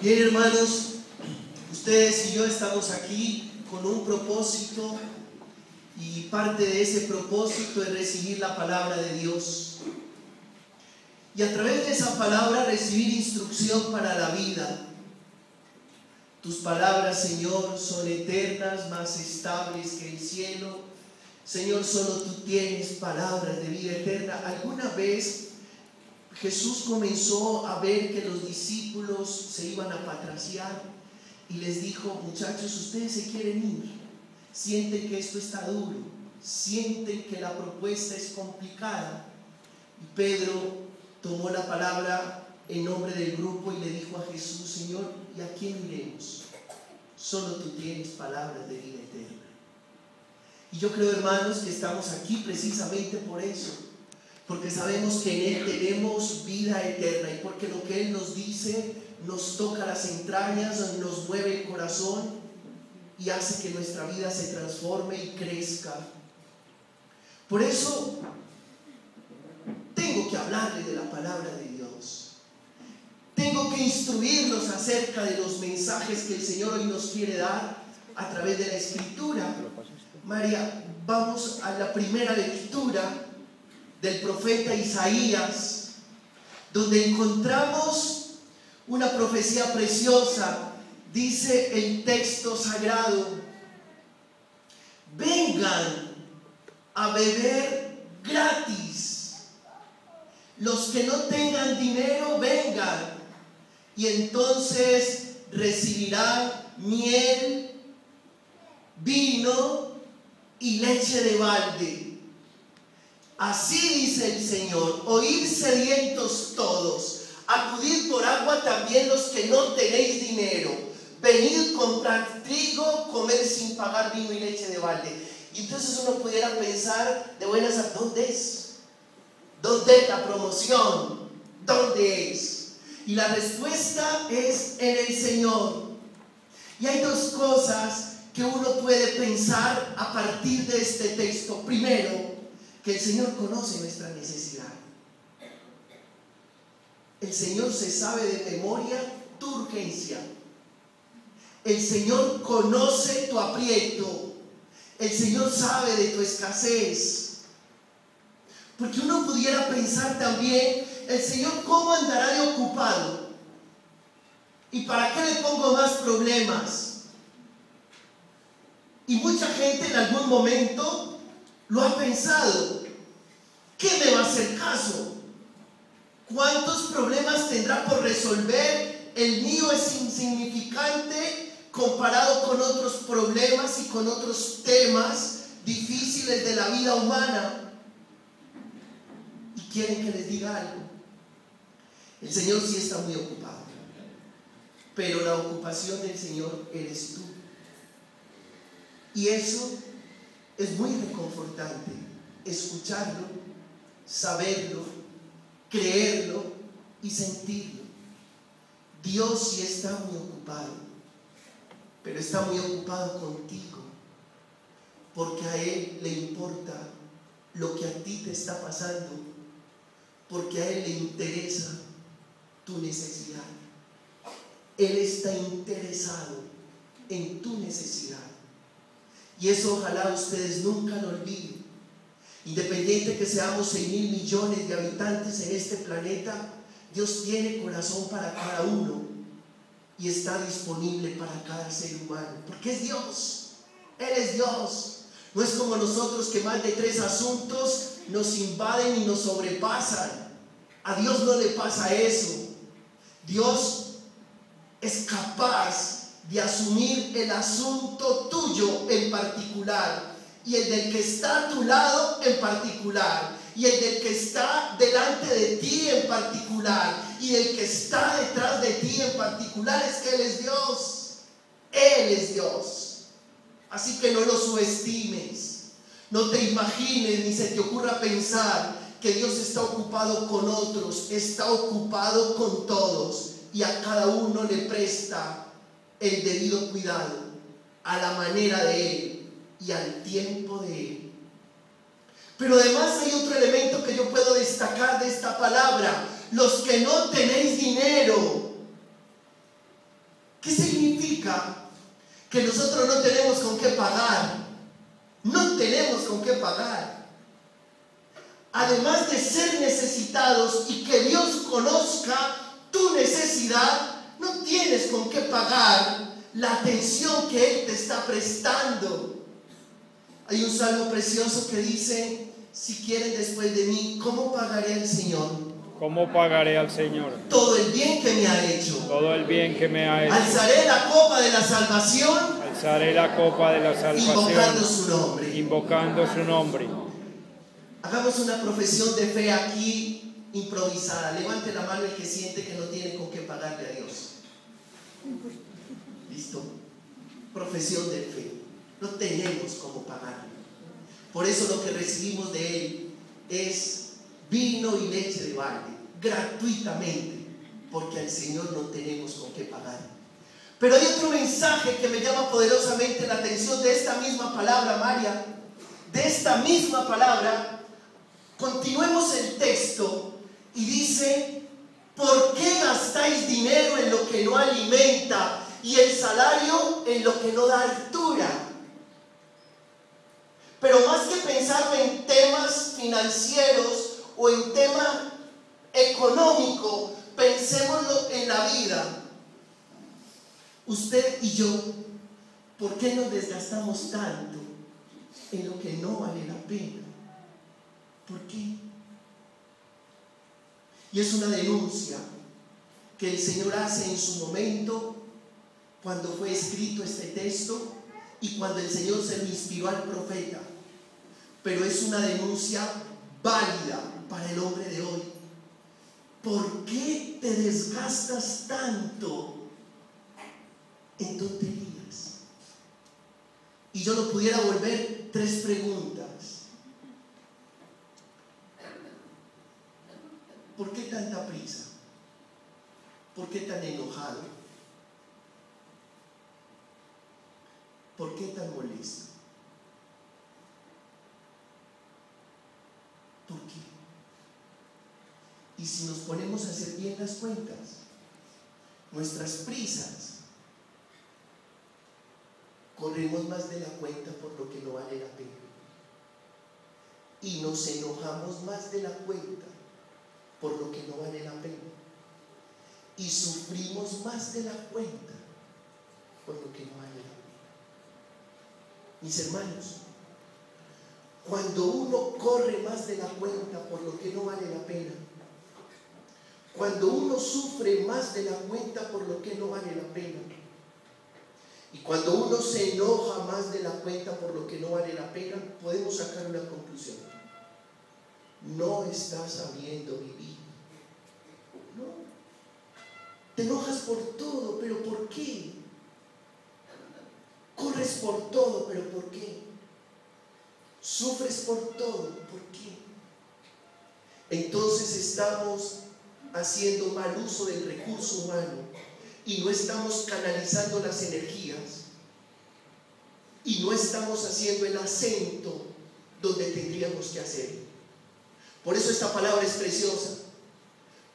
Bien, hermanos, ustedes y yo estamos aquí con un propósito, y parte de ese propósito es recibir la palabra de Dios y a través de esa palabra recibir instrucción para la vida. Tus palabras, Señor, son eternas, más estables que el cielo. Señor, solo tú tienes palabras de vida eterna. ¿Alguna vez Jesús comenzó a ver que los discípulos se iban a patraciar y les dijo: muchachos, ustedes se quieren ir, sienten que esto está duro, sienten que la propuesta es complicada? Y Pedro tomó la palabra en nombre del grupo y le dijo a Jesús: Señor, ¿y a quién iremos? Solo tú tienes palabras de vida eterna. Y yo creo, hermanos, que estamos aquí precisamente por eso, porque sabemos que en Él tenemos vida eterna, y porque lo que Él nos dice nos toca las entrañas, nos mueve el corazón y hace que nuestra vida se transforme y crezca. Por eso tengo que hablarles de la palabra de Dios. Tengo que instruirlos acerca de los mensajes que el Señor hoy nos quiere dar a través de la Escritura. María, vamos a la primera lectura del profeta Isaías, donde encontramos una profecía preciosa. Dice el texto sagrado: vengan a beber gratis, los que no tengan dinero vengan, y entonces recibirán miel, vino y leche de balde. Así dice el Señor: oíd sedientos todos, acudid por agua también los que no tenéis dinero, venid comprar trigo, comer sin pagar vino y leche de balde. Y entonces uno pudiera pensar de buenas a ¿dónde es? ¿Dónde es la promoción? ¿Dónde es? Y la respuesta es en el Señor. Y hay dos cosas que uno puede pensar a partir de este texto. Primero, que el Señor conoce nuestra necesidad. El Señor se sabe de memoria tu urgencia. El Señor conoce tu aprieto. El Señor sabe de tu escasez. Porque uno pudiera pensar también: el Señor, ¿cómo andará de ocupado? ¿Y para qué le pongo más problemas? Y mucha gente en algún momento lo ha pensado: ¿qué me va a hacer caso? ¿Cuántos problemas tendrá por resolver? El mío es insignificante comparado con otros problemas y con otros temas difíciles de la vida humana. ¿Y quieren que les diga algo? El Señor sí está muy ocupado, pero la ocupación del Señor eres tú. Y eso es muy reconfortante, escucharlo, saberlo, creerlo y sentirlo. Dios sí está muy ocupado, pero está muy ocupado contigo, porque a Él le importa lo que a ti te está pasando, porque a Él le interesa tu necesidad. Él está interesado en tu necesidad. Y eso ojalá ustedes nunca lo olviden. Independiente que seamos 6.000 millones de habitantes en este planeta, Dios tiene corazón para cada uno y está disponible para cada ser humano, porque es Dios. Él es Dios. No es como nosotros, que más de 3 asuntos nos invaden y nos sobrepasan. A Dios no le pasa eso. Dios es capaz de asumir el asunto tuyo en particular, y el del que está a tu lado en particular, y el del que está delante de ti en particular, y el que está detrás de ti en particular. Es que Él es Dios. Él es Dios. Así que no lo subestimes. No te imagines ni se te ocurra pensar que Dios está ocupado con otros. Está ocupado con todos, y a cada uno le presta el debido cuidado, a la manera de Él y al tiempo de Él. Pero además hay otro elemento que yo puedo destacar de esta palabra: los que no tenéis dinero. significa que nosotros no tenemos con qué pagar. No tenemos con qué pagar. Además de ser necesitados y que Dios conozca tu necesidad, no tienes con qué pagar la atención que Él te está prestando. Hay un salmo precioso que dice: si quieren después de mí, ¿cómo pagaré al Señor? ¿Cómo pagaré al Señor Todo el bien que me ha hecho. todo el bien que me ha hecho? Alzaré la copa de la salvación, Alzaré la copa de la invocando salvación, su nombre. invocando su nombre. Hagamos una profesión de fe aquí improvisada. Levante la mano el que siente que no tiene con qué pagarle a Dios. ¿Listo? Profesión de fe. No tenemos cómo pagarle. Por eso lo que recibimos de Él es vino y leche de balde, gratuitamente, porque al Señor no tenemos con qué pagar. Pero hay otro mensaje que me llama poderosamente la atención de esta misma palabra, María, de esta misma palabra. Continuemos el texto y dice: ¿por qué gastáis dinero en lo que no alimenta y el salario en lo que no da altura? Pero más que pensar en temas financieros o en tema económico, pensémoslo en la vida. Usted y yo, ¿por qué nos desgastamos tanto en lo que no vale la pena? ¿Por qué? Y es una denuncia que el Señor hace en su momento cuando fue escrito este texto y cuando el Señor se lo inspiró al profeta. Pero es una denuncia válida para el hombre de hoy. ¿Por qué te desgastas tanto en tonterías? Y yo lo pudiera volver 3 preguntas. ¿Por qué tanta prisa? ¿Por qué tan enojado? ¿Por qué tan molesto? ¿Por qué? Y si nos ponemos a hacer bien las cuentas, nuestras prisas, corremos más de la cuenta por lo que no vale la pena. Y nos enojamos más de la cuenta por lo que no vale la pena. Y sufrimos más de la cuenta por lo que no vale la pena. Mis hermanos, cuando uno corre más de la cuenta por lo que no vale la pena, cuando uno sufre más de la cuenta por lo que no vale la pena, y cuando uno se enoja más de la cuenta por lo que no vale la pena, podemos sacar una conclusión: no estás sabiendo vivir. No. Te enojas por todo, pero ¿por qué? Corres por todo, pero ¿por qué? Sufres por todo, ¿por qué? Entonces estamos haciendo mal uso del recurso humano y no estamos canalizando las energías y no estamos haciendo el acento donde tendríamos que hacerlo. Por eso esta palabra es preciosa.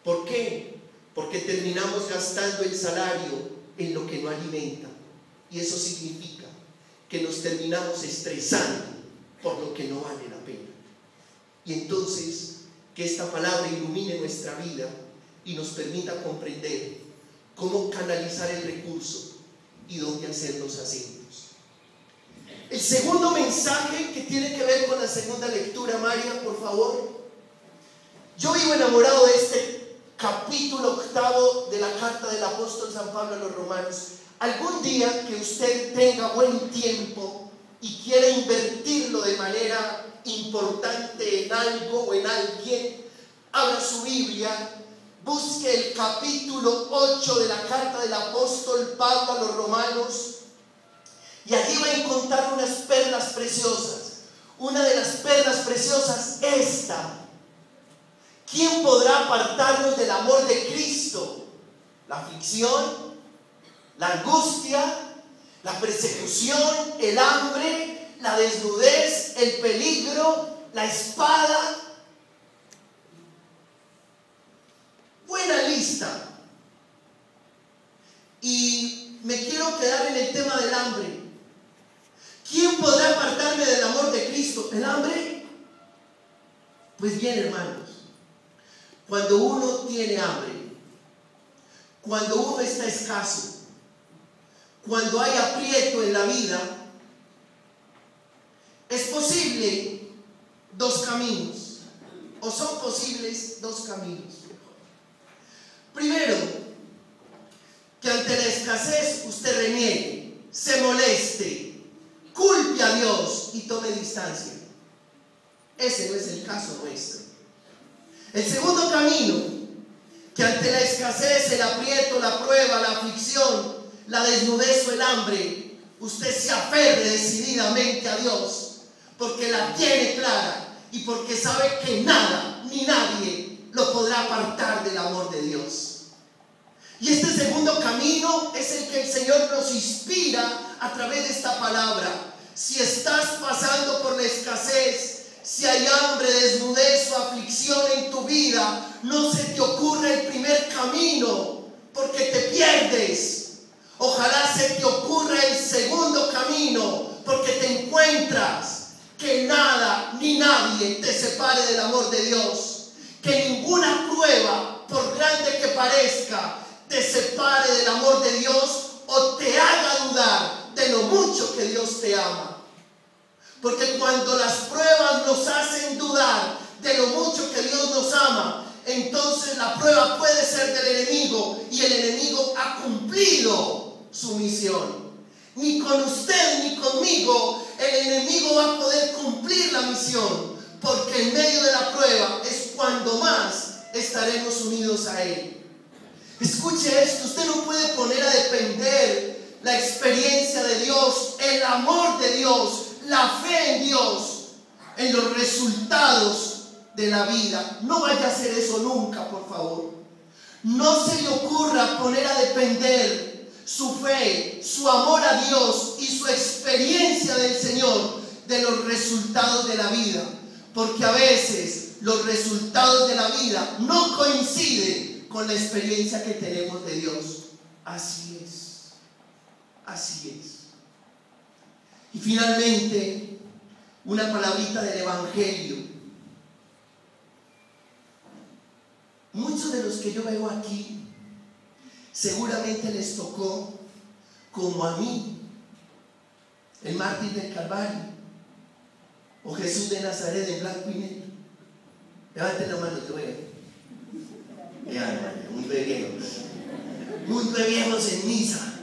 ¿Por qué? Porque terminamos gastando el salario en lo que no alimenta, y eso significa que nos terminamos estresando por lo que no vale la pena. Y entonces que esta palabra ilumine nuestra vida y nos permita comprender cómo canalizar el recurso y dónde hacer los acentos. El segundo mensaje que tiene que ver con la segunda lectura, María, por favor. Yo vivo enamorado de este capítulo 8 de la carta del apóstol San Pablo a los Romanos. Algún día que usted tenga buen tiempo y quiera invertirlo de manera importante en algo o en alguien, abra su Biblia, busque el capítulo 8 de la carta del apóstol Pablo a los Romanos, y allí va a encontrar unas perlas preciosas. Una de las perlas preciosas, esta: ¿quién podrá apartarnos del amor de Cristo? La aflicción, la angustia, la persecución, el hambre, la desnudez, el peligro, la espada. Buena lista. Y me quiero quiero quedar en el tema del hambre. ¿Quién podrá apartarme del amor de Cristo? ¿El hambre? Pues bien, hermanos, cuando uno tiene hambre, cuando uno está escaso, cuando hay aprieto en la vida, es posible dos caminos, o son posibles dos caminos. Primero, que ante la escasez usted reniegue, se moleste, culpe a Dios y tome distancia. Ese no es el caso nuestro. El segundo camino, que ante la escasez, el aprieto, la prueba, la aflicción, la desnudez o el hambre, usted se aferre decididamente a Dios, porque la tiene clara y porque sabe que nada ni nadie lo podrá apartar del amor de Dios. Y este segundo camino es el que el Señor nos inspira a través de esta palabra. Si estás pasando por la escasez, si hay hambre, desnudez o aflicción en tu vida, no se te ocurra el primer camino, porque te pierdes. Ojalá se te ocurra el segundo camino, porque te encuentras que nada ni nadie te separe del amor de Dios. Que ninguna prueba, por grande que parezca, te separe del amor de Dios o te haga dudar de lo mucho que Dios te ama. Porque cuando las pruebas nos hacen dudar de lo mucho que Dios nos ama, entonces la prueba puede ser del enemigo y el enemigo ha cumplido su misión. Ni con usted ni conmigo el enemigo va a poder cumplir la misión, porque en medio de la prueba es cuando más estaremos unidos a Él. Escuche esto, usted no puede poner a depender la experiencia de Dios, el amor de Dios, la fe en Dios, en los resultados de la vida. No vaya a hacer eso nunca, por favor. No se le ocurra poner a depender su fe, su amor a Dios y su experiencia del Señor de los resultados de la vida, porque a veces los resultados de la vida no coinciden con la experiencia que tenemos de Dios. Así es, así es. Y finalmente, una palabrita del Evangelio. Muchos de los que yo veo aquí seguramente les tocó, como a mí, el mártir del Calvario o Jesús de Nazaret en blanco y negro. Levanten la mano, te voy a ver. Muy viejos en misa.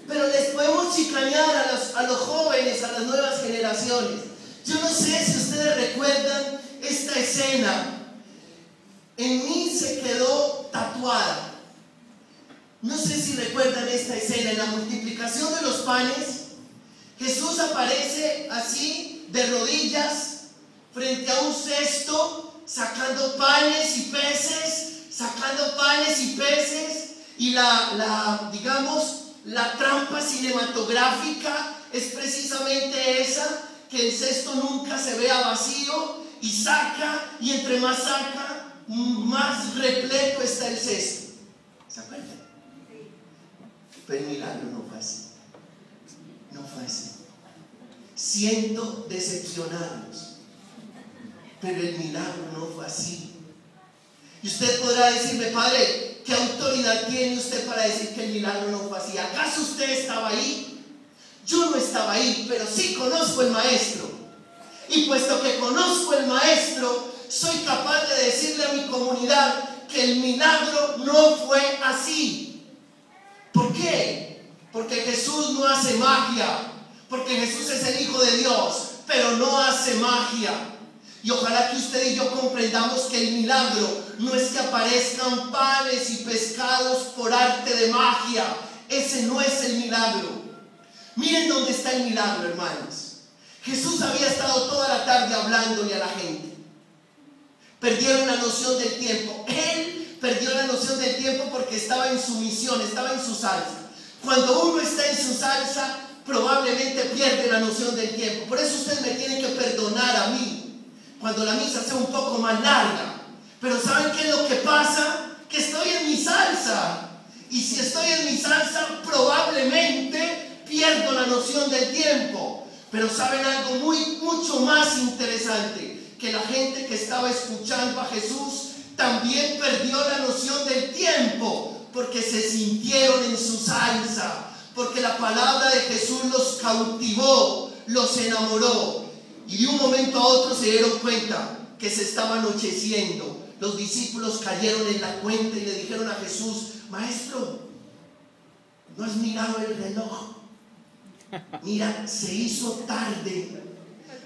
Pero les podemos chicanear a los jóvenes, a las nuevas generaciones. Yo no sé si ustedes recuerdan esta escena. En mí se quedó tatuada. No sé si recuerdan esta escena. En la multiplicación de los panes, Jesús aparece así, de rodillas, frente a un cesto, sacando panes y peces, y la trampa cinematográfica es precisamente esa, que el cesto nunca se vea vacío, y saca, y entre más saca, más repleto está el cesto. ¿Se acuerdan? Pero el milagro no fue así. No fue así. Siento decepcionarlos, pero el milagro no fue así. Y usted podrá decirme: Padre, ¿qué autoridad tiene usted para decir que el milagro no fue así? ¿Acaso usted estaba ahí? Yo no estaba ahí, pero sí conozco el Maestro. Y puesto que conozco el Maestro, soy capaz de decirle a mi comunidad que el milagro no fue así. ¿Por qué? Porque Jesús no hace magia. Porque Jesús es el Hijo de Dios, pero no hace magia. Y ojalá que usted y yo comprendamos que el milagro no es que aparezcan panes y pescados por arte de magia. Ese no es el milagro. Miren dónde está el milagro, hermanos. Jesús había estado toda la tarde hablándole a la gente. Perdieron la noción del tiempo. Él perdió la noción del tiempo porque estaba en su misión, estaba en su salsa. Cuando uno está en su salsa, probablemente pierde la noción del tiempo. Por eso usted me tiene que perdonar a mí cuando la misa sea un poco más larga. Pero ¿saben qué es lo que pasa? Que estoy en mi salsa. Y si estoy en mi salsa, probablemente pierdo la noción del tiempo. Pero ¿saben algo mucho más interesante? Que la gente que estaba escuchando a Jesús también perdió la noción del tiempo, porque se sintieron en su salsa, porque la palabra de Jesús los cautivó, los enamoró. Y de un momento a otro se dieron cuenta que se estaba anocheciendo. Los discípulos cayeron en la cuenta y le dijeron a Jesús: Maestro, ¿no has mirado el reloj? Mira, se hizo tarde.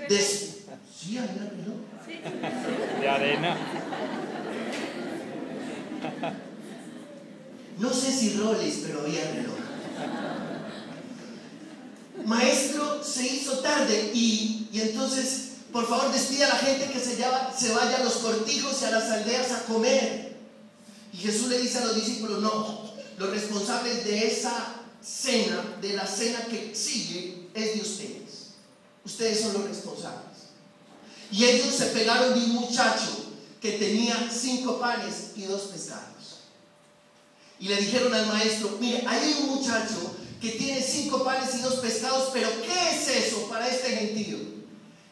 ¿Sí había reloj? De arena. No sé si Rolex, pero había reloj. Maestro, se hizo tarde. Y entonces, por favor, despida a la gente que se vaya a los cortijos y a las aldeas a comer. Y Jesús le dice a los discípulos: no, los responsables de esa cena, de la cena que sigue, es de ustedes. Ustedes son los responsables. Y ellos se pegaron de un muchacho que tenía 5 panes y 2 pescados. Y le dijeron al maestro: mire, hay un muchacho que tiene 5 panes y 2 pescados, pero ¿qué es eso para este gentío?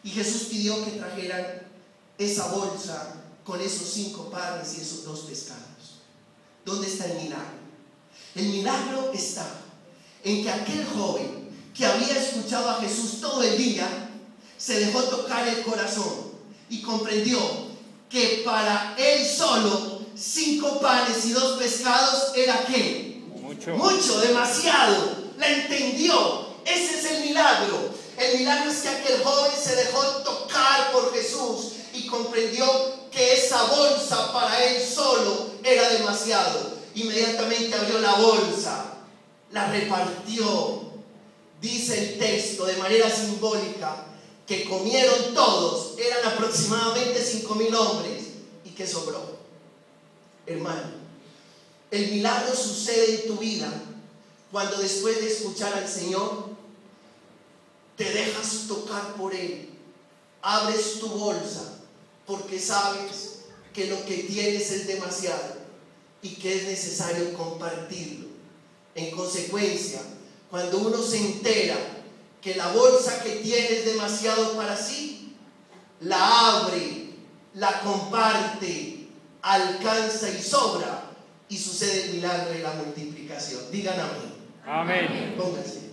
Y Jesús pidió que trajeran esa bolsa con esos 5 panes y esos 2 pescados. ¿Dónde está el milagro? El milagro está en que aquel joven que había escuchado a Jesús todo el día se dejó tocar el corazón y comprendió que para él solo 5 panes y 2 pescados era ¿qué? Mucho, demasiado. La entendió. Ese es el milagro. El milagro es que aquel joven se dejó tocar por Jesús y comprendió que esa bolsa para él solo era demasiado. Inmediatamente abrió la bolsa, la repartió. Dice el texto de manera simbólica que comieron todos, eran aproximadamente 5,000 hombres, y que sobró. Hermano, el milagro sucede en tu vida cuando después de escuchar al Señor te dejas tocar por Él, abres tu bolsa porque sabes que lo que tienes es demasiado y que es necesario compartirlo. En consecuencia, cuando uno se entera que la bolsa que tiene es demasiado para sí, la abre, la comparte, alcanza y sobra, y sucede el milagro de la multiplicación. Digan amén. Amén. Pónganse.